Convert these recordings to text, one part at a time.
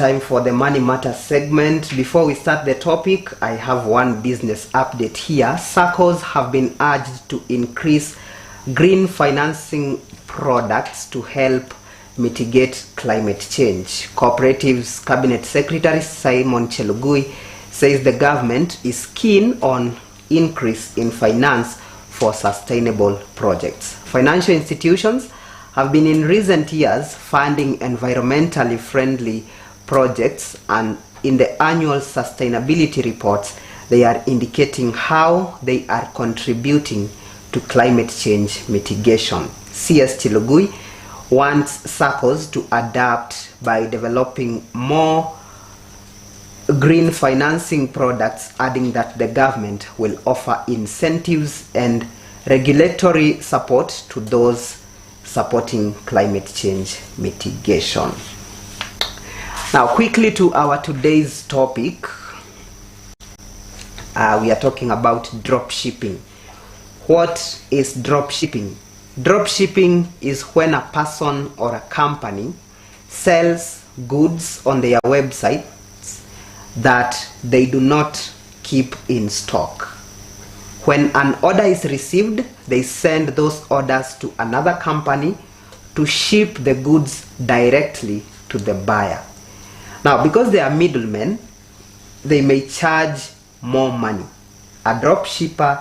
Time for the Money Matters segment. Before we start the topic, I have one business update here. SACCOs have been urged to increase green financing products to help mitigate climate change. Cooperatives Cabinet Secretary Simon Chelugui says the government is keen on increase in finance for sustainable projects. Financial institutions have been in recent years funding environmentally friendly projects, and in the annual sustainability reports they are indicating how they are contributing to climate change mitigation. CS Chelugui wants SACCOs to adapt by developing more green financing products, adding that the government will offer incentives and regulatory support to those supporting climate change mitigation. Now quickly to our today's topic. We are talking about drop shipping. What is drop shipping? Drop shipping is when a person or a company sells goods on their website that they do not keep in stock. When an order is received, they send those orders to another company to ship the goods directly to the buyer. Now, because they are middlemen, they may charge more money. A drop shipper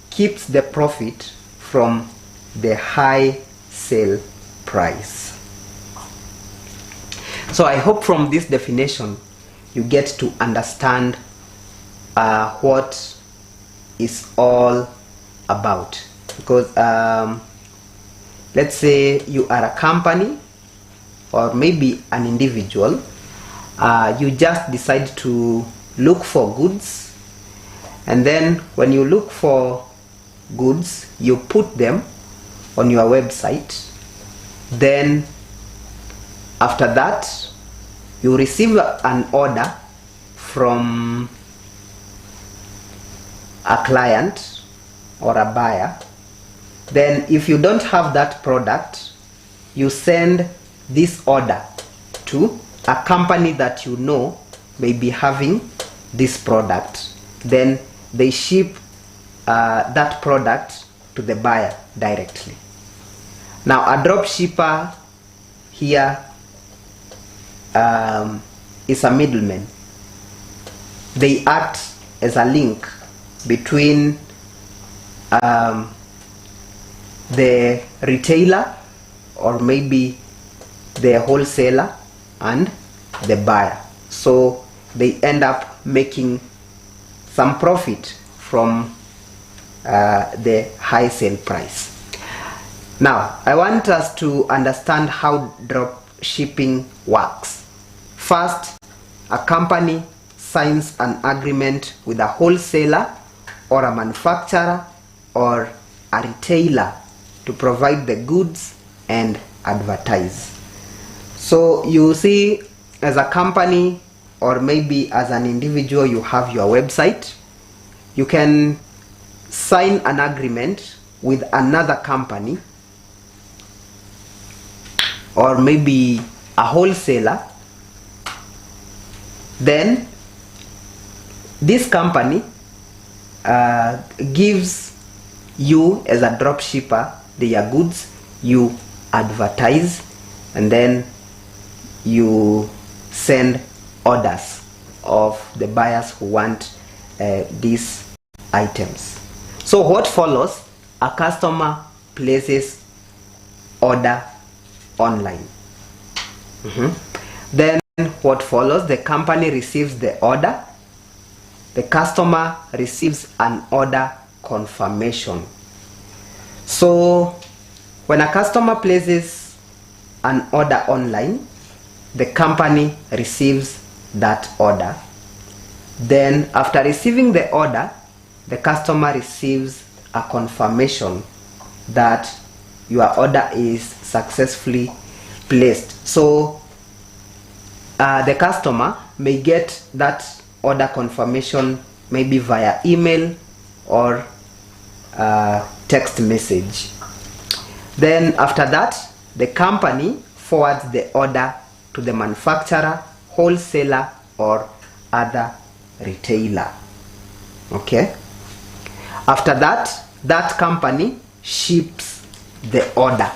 keeps the profit from the high sale price. So I hope from this definition you get to understand what is all about. Because let's say you are a company or maybe an individual, you just decide to look for goods, and then when you look for goods you put them on your website. Then after that you receive an order from a client or a buyer. Then if you don't have that product, you send this order to a company that you know may be having this product. Then they ship that product to the buyer directly. Now a drop shipper here is a middleman. They act as a link between the retailer or maybe the wholesaler and the buyer. So they end up making some profit from the high sale price. Now I want us to understand how drop shipping works. First, a company signs an agreement with a wholesaler or a manufacturer or a retailer to provide the goods and advertise. So you see, as a company or maybe as an individual, you have your website. You can sign an agreement with another company or maybe a wholesaler. Then this company gives you, as a drop shipper, their goods. You advertise, and then you send orders of the buyers who want these items. So what follows? A customer places order online. Then what follows? The company receives the order. The customer receives an order confirmation. So when a customer places an order online, the company receives that order. Then after receiving the order, the customer receives a confirmation that your order is successfully placed. So the customer may get that order confirmation maybe via email or text message. Then after that, the company forwards the order to the manufacturer, wholesaler or other retailer. Okay. After that, that company ships the order.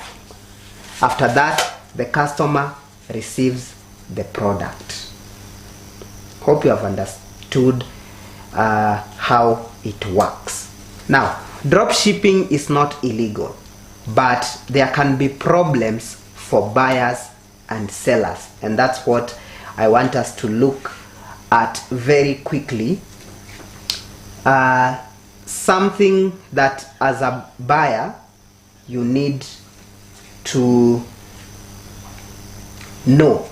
After that, the customer receives the product. Hope you have understood how it works. Now, drop shipping is not illegal, but there can be problems for buyers and sellers, and that's what I want us to look at very quickly. Something that as a buyer you need to know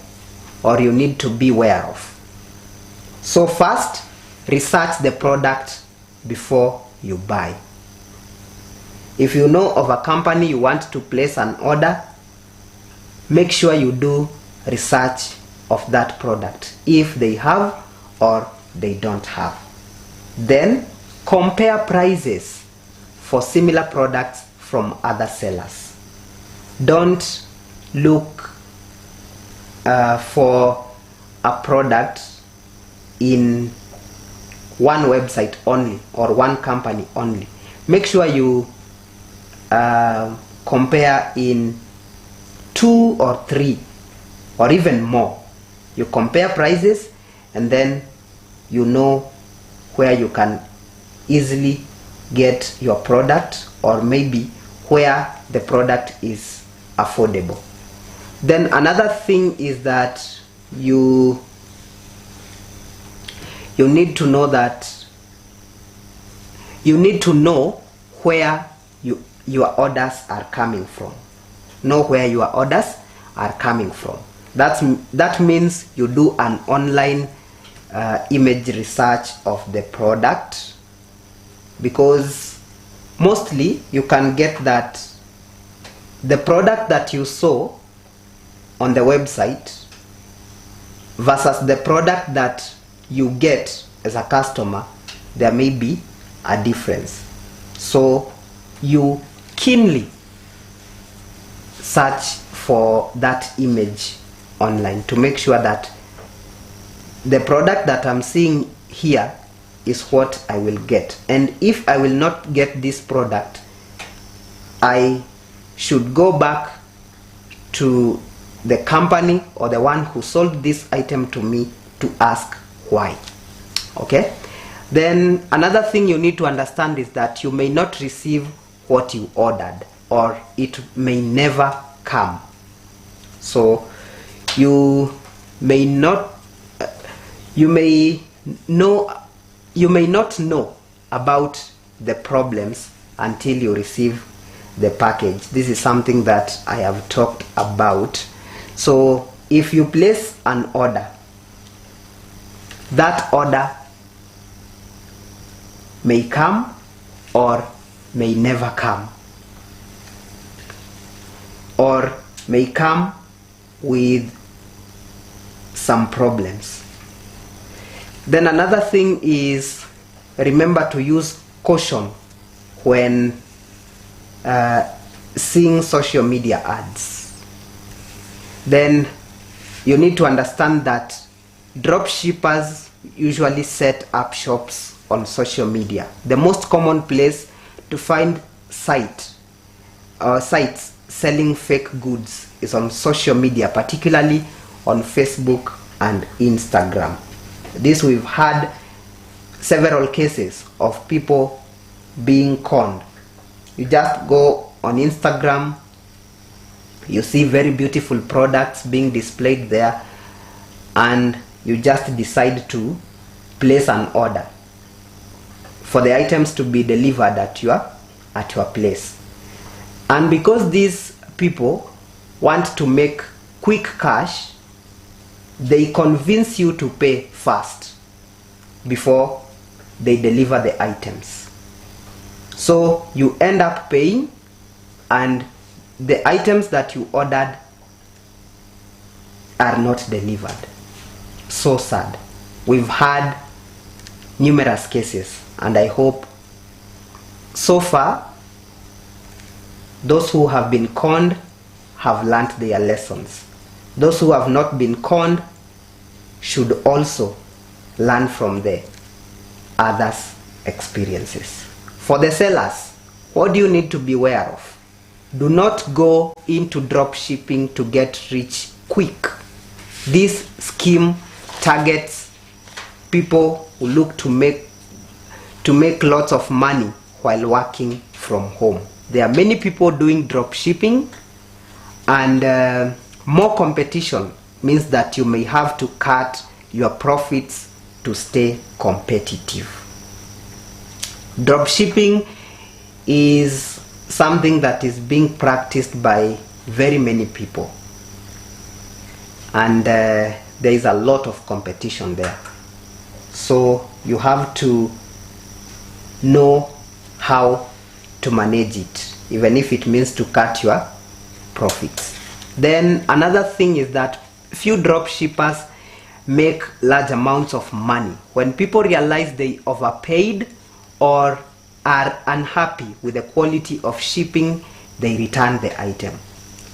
or you need to be aware of. So first, research the product before you buy. If you know of a company you want to place an order, make sure you do research of that product, if they have or they don't have. Then compare prices for similar products from other sellers. Don't look for a product in one website only or one company only. Make sure you compare in 2 or 3 or even more. You compare prices, and then you know where you can easily get your product, or maybe where the product is affordable. Then another thing is that you need to know where your orders are coming from. Know where your orders are coming from. That means you do an online image research of the product, because mostly you can get that the product that you saw on the website versus the product that you get as a customer, there may be a difference. So you keenly search for that image online to make sure that the product that I'm seeing here is what I will get. And if I will not get this product, I should go back to the company or the one who sold this item to me to ask why. Okay? Then another thing you need to understand is that you may not receive what you ordered, or it may never come. So you may not know about the problems until you receive the package. This is something that I have talked about. So if you place an order, that order may come or may never come, or may come with some problems. Then another thing is, remember to use caution when seeing social media ads. Then you need to understand that drop shippers usually set up shops on social media. The most common place to find sites selling fake goods is on social media, particularly on Facebook and Instagram. This, we've had several cases of people being conned. You just go on Instagram, you see very beautiful products being displayed there, and you just decide to place an order for the items to be delivered at your place. And because these people want to make quick cash, they convince you to pay first before they deliver the items. So you end up paying, and the items that you ordered are not delivered. So sad. We've had numerous cases, and I hope so far those who have been conned have learnt their lessons. Those who have not been conned, should also learn from the others' experiences. For the sellers, what do you need to be aware of? Do not go into drop shipping to get rich quick. This scheme targets people who look to make lots of money while working from home. There are many people doing drop shipping, and more competition means that you may have to cut your profits to stay competitive. Drop shipping is something that is being practiced by very many people, and there is a lot of competition there. So you have to know how to manage it, even if it means to cut your profits. Then another thing is that few drop shippers make large amounts of money. When people realize they overpaid or are unhappy with the quality of shipping, they return the item.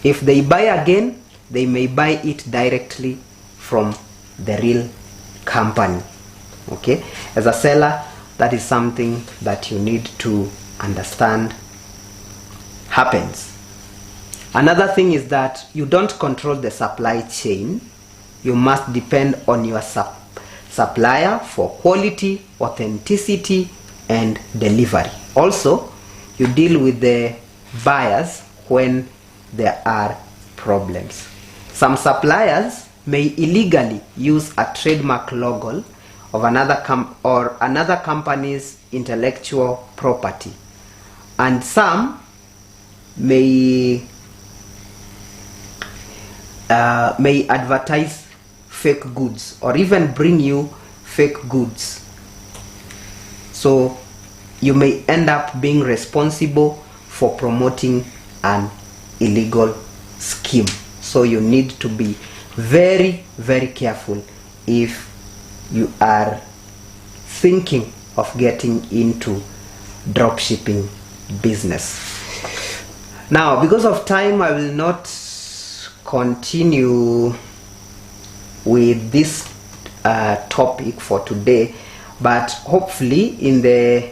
If they buy again, they may buy it directly from the real company. Okay, as a seller, that is something that you need to understand happens. Another thing is that you don't control the supply chain. You must depend on your supplier for quality, authenticity, and delivery. Also, you deal with the buyers when there are problems. Some suppliers may illegally use a trademark logo of another company's intellectual property, and some may advertise fake goods or even bring you fake goods. So you may end up being responsible for promoting an illegal scheme. So you need to be very, very careful if you are thinking of getting into dropshipping business. Now, because of time, I will not continue with this topic for today, but hopefully in the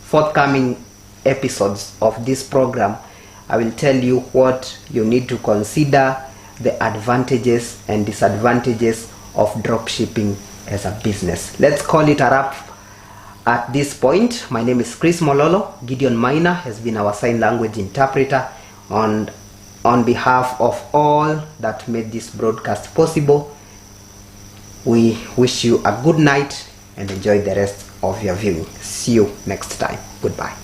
forthcoming episodes of this program, I will tell you what you need to consider, the advantages and disadvantages of dropshipping as a business. Let's call it a wrap at this point. My name is Chris Mwololo. Gideon Maina has been our sign language interpreter, and on behalf of all that made this broadcast possible, we wish you a good night and enjoy the rest of your viewing. See you next time. Goodbye.